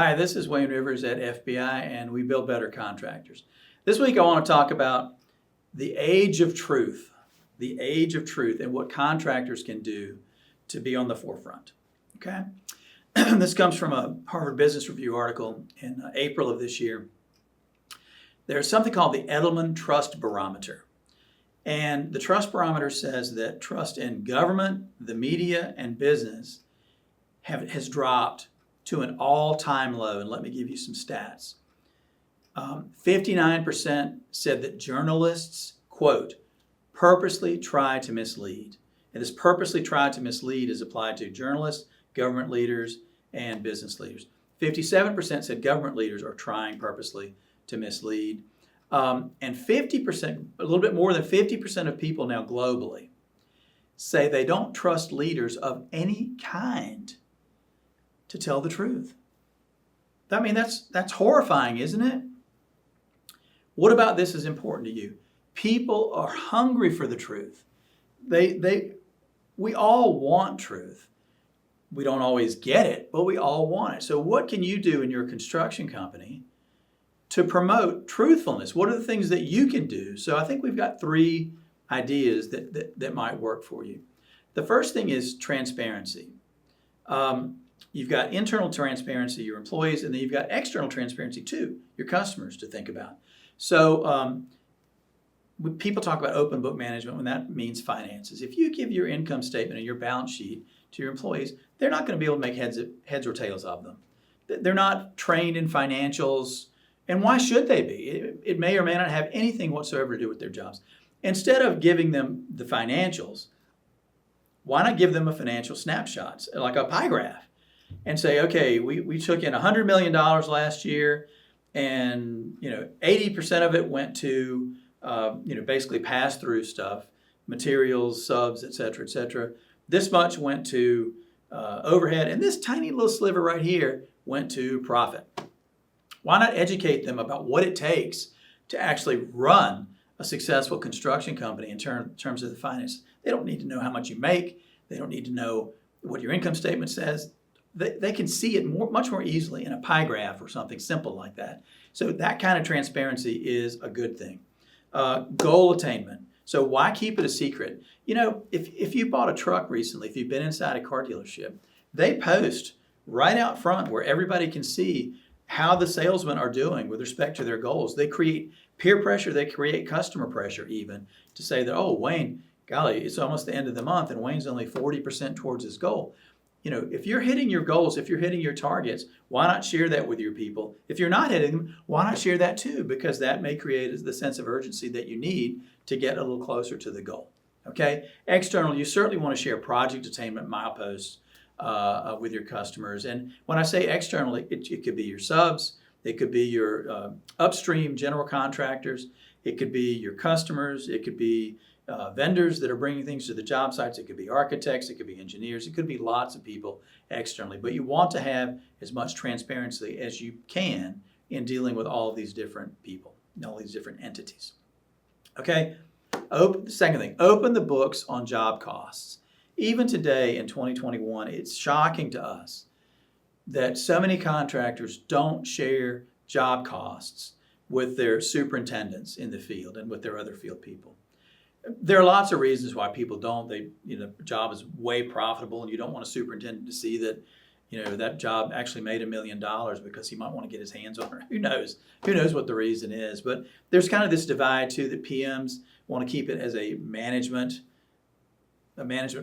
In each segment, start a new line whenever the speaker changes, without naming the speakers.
Hi, this is Wayne Rivers at FBI, and we build better contractors. This week I want to talk about the age of truth, and what contractors can do to be on the forefront. Okay? This comes from a Harvard Business Review article in April of this year. There's something called the Edelman Trust Barometer. And the Trust Barometer says that trust in government, the media, and business has dropped to an all-time low. And let me give you some stats. 59% said that journalists, quote, purposely try to mislead. And this purposely try to mislead is applied to journalists, government leaders, and business leaders. 57% said government leaders are trying purposely to mislead. And 50%, a little bit more than 50% of people now globally say they don't trust leaders of any kind to tell the truth. I mean, that's horrifying, isn't it? What about this is important to you? People are hungry for the truth. We all want truth. We don't always get it, but we all want it. So what can you do in your construction company to promote truthfulness? What are the things that you can do? So I think we've got 3 ideas that might work for you. The first thing is transparency. You've got internal transparency, your employees, and then you've got external transparency too, your customers to think about. So people talk about open book management when that means finances. If you give your income statement and your balance sheet to your employees, they're not going to be able to make heads or tails of them. They're not trained in financials, and why should they be? It may or may not have anything whatsoever to do with their jobs. Instead of giving them the financials, why not give them a financial snapshot, like a pie graph? And say, okay, we took in $100 million last year, and 80% of it went to basically pass through stuff, materials, subs, et cetera. This much went to overhead, and this tiny little sliver right here went to profit. Why not educate them about what it takes to actually run a successful construction company in terms of the finance? They don't need to know how much you make. They don't need to know what your income statement says. They can see it much more easily in a pie graph or something simple like that. So that kind of transparency is a good thing. Goal attainment. So why keep it a secret? If you bought a truck recently, if you've been inside a car dealership, they post right out front where everybody can see how the salesmen are doing with respect to their goals. They create peer pressure. They create customer pressure even to say that, oh, Wayne, golly, it's almost the end of the month and Wayne's only 40% towards his goal. If you're hitting your goals, if you're hitting your targets, why not share that with your people? If you're not hitting them, why not share that too? Because that may create the sense of urgency that you need to get a little closer to the goal. Okay? Externally, you certainly want to share project attainment mileposts with your customers. And when I say externally, it could be your subs, it could be your upstream general contractors, it could be your customers, it could be vendors that are bringing things to the job sites. It could be architects, it could be engineers, it could be lots of people externally. But you want to have as much transparency as you can in dealing with all of these different people, all these different entities. Okay, the second thing, open the books on job costs. Even today in 2021, it's shocking to us that so many contractors don't share job costs with their superintendents in the field and with their other field people. There are lots of reasons why people don't. The job is way profitable, and you don't want a superintendent to see that, that job actually made $1 million because he might want to get his hands on it. Who knows? Who knows what the reason is? But there's kind of this divide too that PMs want to keep it as a management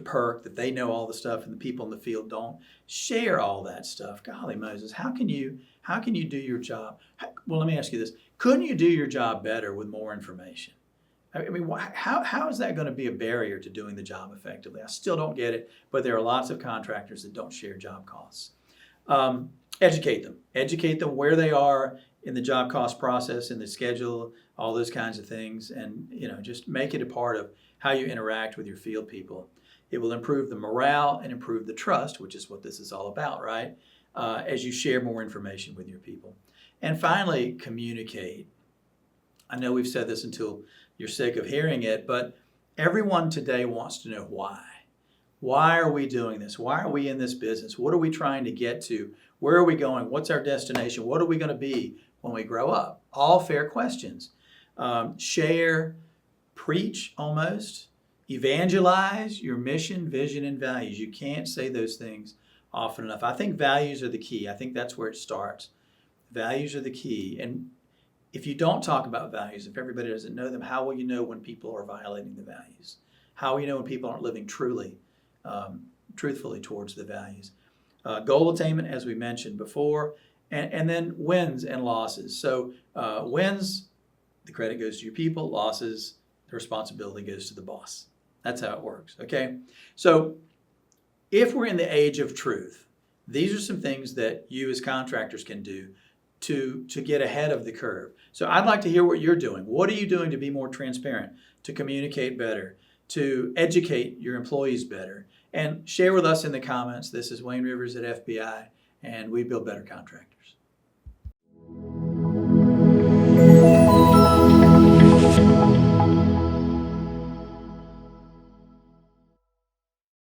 perk, that they know all the stuff and the people in the field don't. Share all that stuff. Golly Moses, how can you do your job? Well, let me ask you this: couldn't you do your job better with more information? I mean, how is that going to be a barrier to doing the job effectively? I still don't get it, but there are lots of contractors that don't share job costs. Educate them where they are in the job cost process, in the schedule, all those kinds of things, and just make it a part of how you interact with your field people. It will improve the morale and improve the trust, which is what this is all about, right? As you share more information with your people. And finally, communicate. I know we've said this until you're sick of hearing it, but everyone today wants to know why. Why are we doing this? Why are we in this business? What are we trying to get to? Where are we going? What's our destination? What are we going to be when we grow up? All fair questions. Share, preach almost, evangelize your mission, vision, and values. You can't say those things often enough. I think values are the key. I think that's where it starts. Values are the key. And if you don't talk about values, if everybody doesn't know them, how will you know when people are violating the values? How will you know when people aren't living truthfully towards the values? Goal attainment, as we mentioned before, and then wins and losses. So wins, the credit goes to your people. Losses, the responsibility goes to the boss. That's how it works, okay? So if we're in the age of truth, these are some things that you as contractors can do to get ahead of the curve. So I'd like to hear what you're doing. What are you doing to be more transparent, to communicate better, to educate your employees better? And share with us in the comments. This is Wayne Rivers at FBI, and we build better contractors.